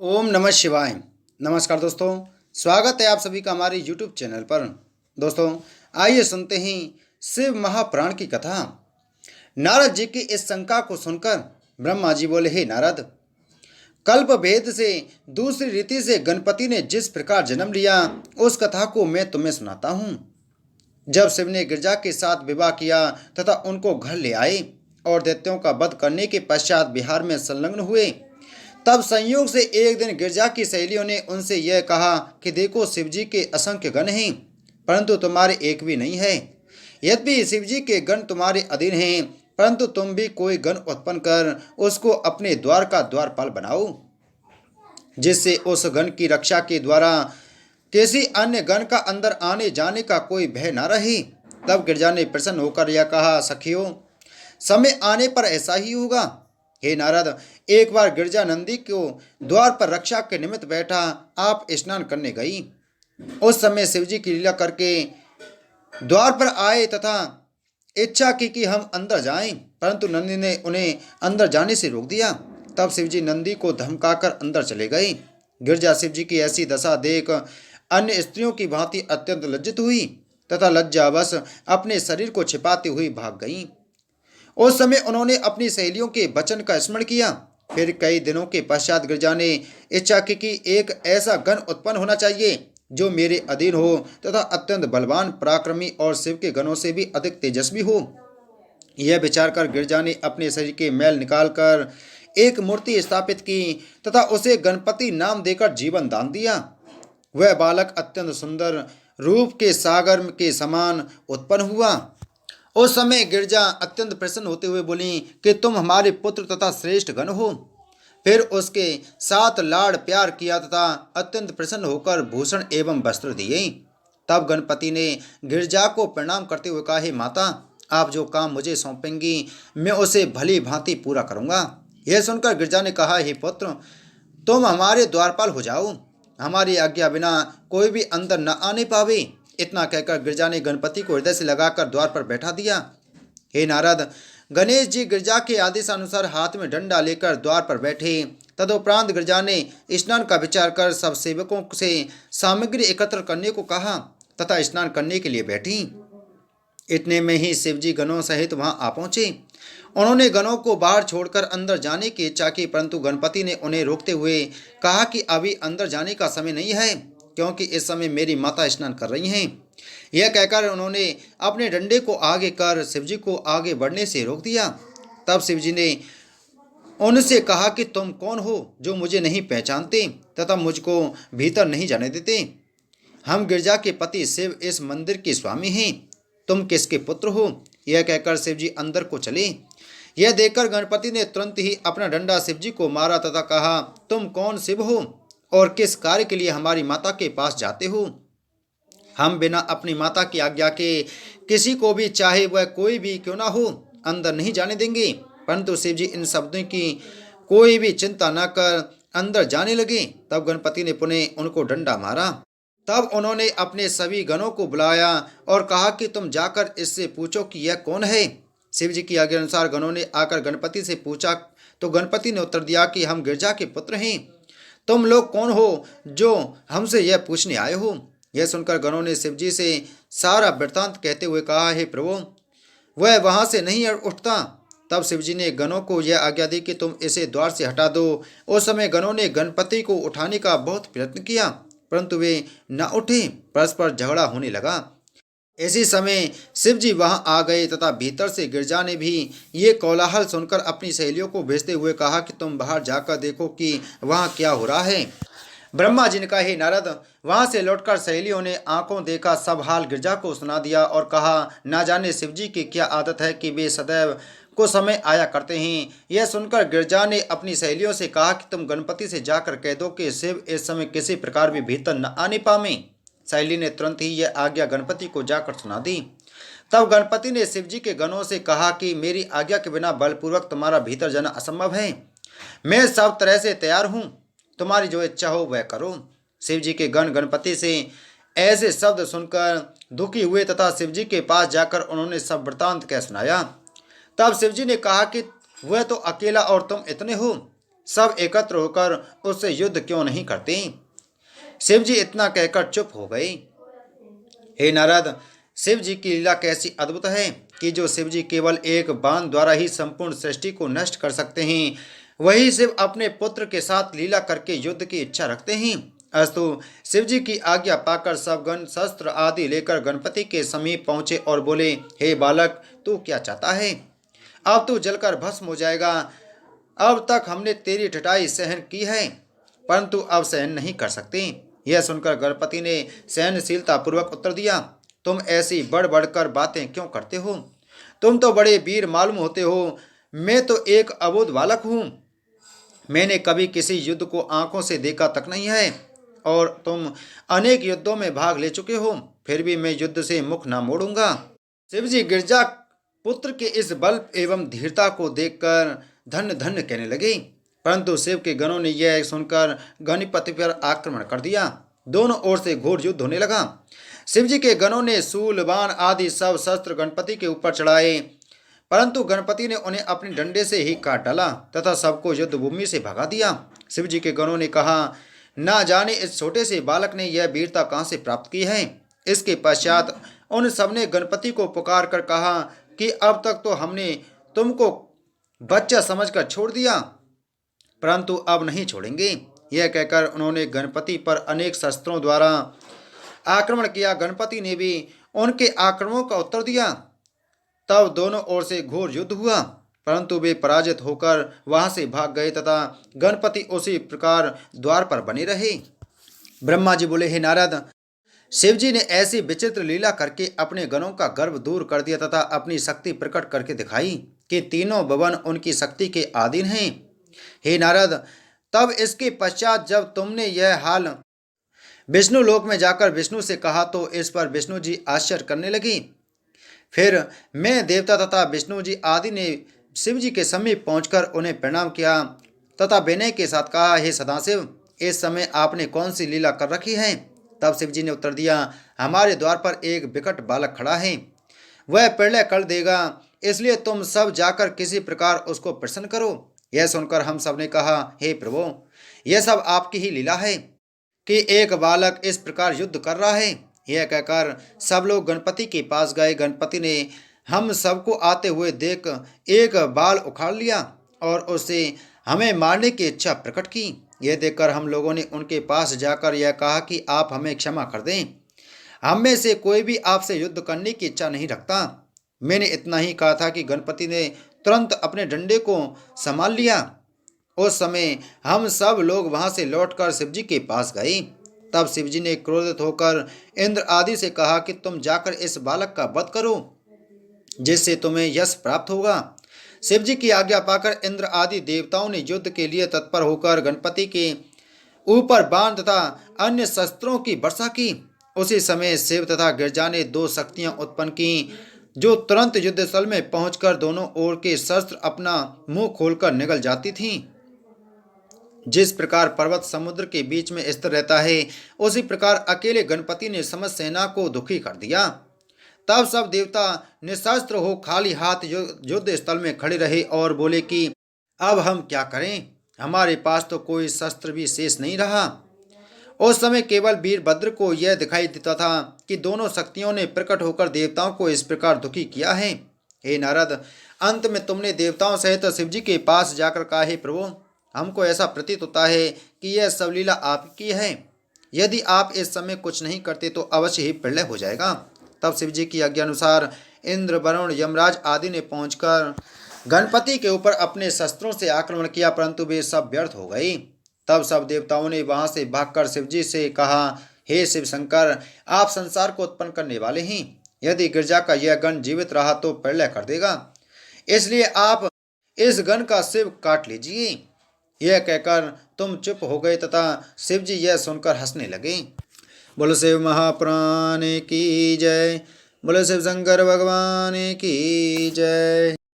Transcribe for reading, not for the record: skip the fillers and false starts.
ओम नमः शिवाय। नमस्कार दोस्तों, स्वागत है आप सभी का हमारे यूट्यूब चैनल पर। दोस्तों, आइए सुनते हैं शिव महापुराण की कथा। नारद जी की इस शंका को सुनकर ब्रह्मा जी बोले, हे नारद, कल्प भेद से दूसरी रीति से गणपति ने जिस प्रकार जन्म लिया उस कथा को मैं तुम्हें सुनाता हूँ। जब शिव ने गिरजा के साथ विवाह किया तथा उनको घर ले आए और दैत्यों का वध करने के पश्चात बिहार में संलग्न हुए, तब संयोग से एक दिन गिरजा की सहेलियों ने उनसे यह कहा कि देखो, शिवजी के असंख्य गण हैं, परंतु तुम्हारे एक भी नहीं है। यद्यपि शिवजी के गण तुम्हारे अधीन हैं, परंतु तुम भी कोई गण उत्पन्न कर उसको अपने द्वार का द्वारपाल बनाओ, जिससे उस गण की रक्षा के द्वारा किसी अन्य गण का अंदर आने जाने का कोई भय न रहे। तब गिरजा ने प्रसन्न होकर यह कहा, सखियों, समय आने पर ऐसा ही होगा। हे नारद, एक बार गिरजा नंदी को द्वार पर रक्षा के निमित्त बैठा आप स्नान करने गई। उस समय शिवजी की लीला करके द्वार पर आए तथा इच्छा की कि हम अंदर जाएं, परंतु नंदी ने उन्हें अंदर जाने से रोक दिया। तब शिवजी नंदी को धमकाकर अंदर चले गए। गिरजा शिवजी की ऐसी दशा देख अन्य स्त्रियों की भांति अत्यंत लज्जित हुई तथा लज्जावश अपने शरीर को छिपाती हुई भाग गईं। उस समय उन्होंने अपनी सहेलियों के वचन का स्मरण किया। फिर कई दिनों के पश्चात गिरजा ने इच्छा की कि एक ऐसा गण उत्पन्न होना चाहिए जो मेरे अधीन हो तथा अत्यंत बलवान, पराक्रमी और शिव के गणों से भी अधिक तेजस्वी हो। यह विचार कर गिरजा ने अपने शरीर के मैल निकालकर एक मूर्ति स्थापित की तथा उसे गणपति नाम देकर जीवन दान दिया। वह बालक अत्यंत सुंदर रूप के सागर के समान उत्पन्न हुआ। उस समय गिरजा अत्यंत प्रसन्न होते हुए बोली कि तुम हमारे पुत्र तथा श्रेष्ठ गण हो। फिर उसके साथ लाड़ प्यार किया तथा अत्यंत प्रसन्न होकर भूषण एवं वस्त्र दिए। तब गणपति ने गिरजा को प्रणाम करते हुए कहा, हे माता, आप जो काम मुझे सौंपेंगी मैं उसे भली भांति पूरा करूंगा। यह सुनकर गिरजा ने कहा, हे पुत्र, तुम हमारे द्वारपाल हो जाओ, हमारी आज्ञा बिना कोई भी अंदर न आने पावे। इतना कहकर गिरजा ने गणपति को हृदय से लगाकर द्वार पर बैठा दिया। हे नारद, गणेश जी गिरजा के आदेशानुसार हाथ में डंडा लेकर द्वार पर बैठे। तदुपरांत गिरजा ने स्नान का विचार कर सब सेवकों से सामग्री एकत्र करने को कहा तथा स्नान करने के लिए बैठी। इतने में ही शिवजी गणों सहित वहां आ पहुंचे। उन्होंने गणों को बाहर छोड़कर अंदर जाने की इच्छा की, परंतु गणपति ने उन्हें रोकते हुए कहा कि अभी अंदर जाने का समय नहीं है, क्योंकि इस समय मेरी माता स्नान कर रही हैं। यह कहकर उन्होंने अपने डंडे को आगे कर शिवजी को आगे बढ़ने से रोक दिया। तब शिवजी ने उनसे कहा कि तुम कौन हो जो मुझे नहीं पहचानते तथा मुझको भीतर नहीं जाने देते। हम गिरजा के पति शिव इस मंदिर के स्वामी हैं, तुम किसके पुत्र हो? यह कहकर शिवजी अंदर को चले। यह देखकर गणपति ने तुरंत ही अपना डंडा शिवजी को मारा तथा कहा, तुम कौन शिव हो और किस कार्य के लिए हमारी माता के पास जाते हो? हम बिना अपनी माता की आज्ञा के किसी को भी, चाहे वह कोई भी क्यों ना हो, अंदर नहीं जाने देंगे। परंतु शिवजी इन शब्दों की कोई भी चिंता न कर अंदर जाने लगे। तब गणपति ने पुनः उनको डंडा मारा। तब उन्होंने अपने सभी गणों को बुलाया और कहा कि तुम जाकर इससे पूछो कि यह कौन है। शिवजी की आज्ञा अनुसार गणों ने आकर गणपति से पूछा, तो गणपति ने उत्तर दिया कि हम गिरजा के पुत्र हैं। तुम लोग कौन हो जो हमसे यह पूछने आए हो? यह सुनकर गणों ने शिवजी से सारा वृत्तांत कहते हुए कहा, हे प्रभु, वह वहां से नहीं उठता। तब शिवजी ने गणों को यह आज्ञा दी कि तुम इसे द्वार से हटा दो। उस समय गणों ने गणपति को उठाने का बहुत प्रयत्न किया, परंतु वे न उठे। परस्पर झगड़ा होने लगा। इसी समय शिवजी वहां आ गए तथा भीतर से गिरजा ने भी ये कोलाहल सुनकर अपनी सहेलियों को भेजते हुए कहा कि तुम बाहर जाकर देखो कि वहां क्या हो रहा है। ब्रह्मा जी ने कहा, हे नारद, वहां से लौटकर सहेलियों ने आंखों देखा सब हाल गिरजा को सुना दिया और कहा, ना जाने शिवजी की क्या आदत है कि वे सदैव को समय आया करते हैं। यह सुनकर गिरजा ने अपनी सहेलियों से कहा कि तुम गणपति से जाकर कह दो कि शिव इस समय किसी प्रकार भी भीतर न आने पावे। सहेली ने तुरंत ही यह आज्ञा गणपति को जाकर सुना दी। तब गणपति ने शिवजी के गणों से कहा कि मेरी आज्ञा के बिना बलपूर्वक तुम्हारा भीतर जाना असंभव है। मैं सब तरह से तैयार हूँ, तुम्हारी जो इच्छा हो वह करो। शिवजी के गण गणपति से ऐसे शब्द सुनकर दुखी हुए तथा शिवजी के पास जाकर उन्होंने सब वृतांत कह सुनाया। तब शिवजी ने कहा कि वह तो अकेला और तुम इतने हो, सब एकत्र होकर उससे युद्ध क्यों नहीं करते। शिव जी इतना कहकर चुप हो गए। हे नारद, शिव जी की लीला कैसी अद्भुत है कि जो शिव जी केवल एक बाण द्वारा ही संपूर्ण सृष्टि को नष्ट कर सकते हैं, वही शिव अपने पुत्र के साथ लीला करके युद्ध की इच्छा रखते हैं। अस्तु, शिव जी की आज्ञा पाकर सब गण शस्त्र आदि लेकर गणपति के समीप पहुंचे और बोले, हे बालक, तू क्या चाहता है? अब तू जलकर भस्म हो जाएगा। अब तक हमने तेरी ठठाई सहन की है, परंतु अब सहन नहीं कर सकते। यह सुनकर गणपति ने सहनशीलता पूर्वक उत्तर दिया, तुम ऐसी बढ़ बढ़कर बातें क्यों करते हो? तुम तो बड़े वीर मालूम होते हो, मैं तो एक अबोध बालक हूँ। मैंने कभी किसी युद्ध को आंखों से देखा तक नहीं है, और तुम अनेक युद्धों में भाग ले चुके हो, फिर भी मैं युद्ध से मुख न मोड़ूंगा। शिवजी गिरजा पुत्र के इस बल एवं धीरता को देखकर धन्य धन्य कहने लगे, परंतु शिव के गणों ने यह सुनकर गणपति पर आक्रमण कर दिया। दोनों ओर से घोर युद्ध होने लगा। शिवजी के गणों ने शूल बाण आदि सब शस्त्र गणपति के ऊपर चढ़ाए, परंतु गणपति ने उन्हें अपने डंडे से ही काट डाला तथा सबको युद्ध भूमि से भगा दिया। शिवजी के गणों ने कहा, ना जाने इस छोटे से बालक ने यह वीरता कहाँ से प्राप्त की है। इसके पश्चात उन सबने गणपति को पुकार कर कहा कि अब तक तो हमने तुमको बच्चा समझकर छोड़ दिया, परंतु अब नहीं छोड़ेंगे। यह कहकर उन्होंने गणपति पर अनेक शस्त्रों द्वारा आक्रमण किया। गणपति ने भी उनके आक्रमणों का उत्तर दिया। तब दोनों ओर से घोर युद्ध हुआ, परंतु वे पराजित होकर वहां से भाग गए तथा गणपति उसी प्रकार द्वार पर बने रहे। ब्रह्मा जी बोले, हे नारद, शिवजी ने ऐसी विचित्र लीला करके अपने गणों का गर्व दूर कर दिया तथा अपनी शक्ति प्रकट करके दिखाई कि तीनों भवन उनकी शक्ति के अधीन हैं। हे नारद, तब इसके पश्चात जब तुमने यह हाल विष्णु लोक में जाकर विष्णु से कहा तो इस पर विष्णु जी आश्चर्य करने लगी। फिर मैं देवता तथा विष्णु जी आदि ने शिव जी के समीप पहुंचकर उन्हें प्रणाम किया तथा विनय के साथ कहा, हे सदाशिव, इस समय आपने कौन सी लीला कर रखी है? तब शिव जी ने उत्तर दिया, हमारे द्वार पर एक विकट बालक खड़ा है, वह प्रलय कर देगा, इसलिए तुम सब जाकर किसी प्रकार उसको प्रसन्न करो। यह सुनकर हम सब ने कहा, हे प्रभु, यह सब आपकी ही लीला है कि एक बालक इस प्रकार युद्ध कर रहा है। यह कहकर सब लोग गणपति के पास गए। गणपति ने हम सबको आते हुए देख एक बाल उखाड़ लिया और उससे हमें मारने की इच्छा प्रकट की। यह देखकर हम लोगों ने उनके पास जाकर यह कहा कि आप हमें क्षमा कर दें, हम में से कोई भी आपसे युद्ध करने की इच्छा नहीं रखता। मैंने इतना ही कहा था कि गणपति ने तुरंत अपने डंडे को संभाल लिया। उस समय हम सब लोग वहां से लौटकर शिवजी के पास गए। तब शिवजी ने क्रोधित होकर इंद्र आदि से कहा कि तुम जाकर इस बालक का वध करो, जिससे तुम्हें यश प्राप्त होगा। शिवजी की आज्ञा पाकर इंद्र आदि देवताओं ने युद्ध के लिए तत्पर होकर गणपति के ऊपर बाण तथा अन्य शस्त्रों की वर्षा की। उसी समय शिव तथा गिरजा ने दो शक्तियां उत्पन्न की, जो तुरंत युद्धस्थल में पहुंचकर दोनों ओर के शस्त्र अपना मुंह खोलकर निकल जाती थीं। जिस प्रकार पर्वत समुद्र के बीच में स्थिर रहता है, उसी प्रकार अकेले गणपति ने समस्त सेना को दुखी कर दिया। तब सब देवता निशस्त्र हो खाली हाथ युद्ध स्थल में खड़े रहे और बोले कि अब हम क्या करें, हमारे पास तो कोई शस्त्र भी शेष नहीं रहा। उस समय केवल वीरभद्र को यह दिखाई देता था कि दोनों शक्तियों ने प्रकट होकर देवताओं को इस प्रकार दुखी किया है। हे नारद, अंत में तुमने देवताओं सहित शिवजी के पास जाकर कहा, हे प्रभु, हमको ऐसा प्रतीत होता है कि यह सब लीला आपकी है। यदि आप इस समय कुछ नहीं करते तो अवश्य ही प्रलय हो जाएगा। तब शिवजी की आज्ञा अनुसार इंद्र, वरुण, यमराज आदि ने पहुंचकर गणपति के ऊपर अपने शस्त्रों से आक्रमण किया, परंतु वे सब व्यर्थ हो गए। तब सब देवताओं ने वहां से भागकर शिवजी से कहा, हे शिव शंकर, आप संसार को उत्पन्न करने वाले हैं। यदि गिरजा का यह गण जीवित रहा तो प्रलय कर देगा, इसलिए आप इस गण का शिव काट लीजिए। यह कहकर तुम चुप हो गए तथा शिवजी यह सुनकर हंसने लगे। बोलो शिव महापुराण की जय, बोलो शिव शंकर भगवान की जय।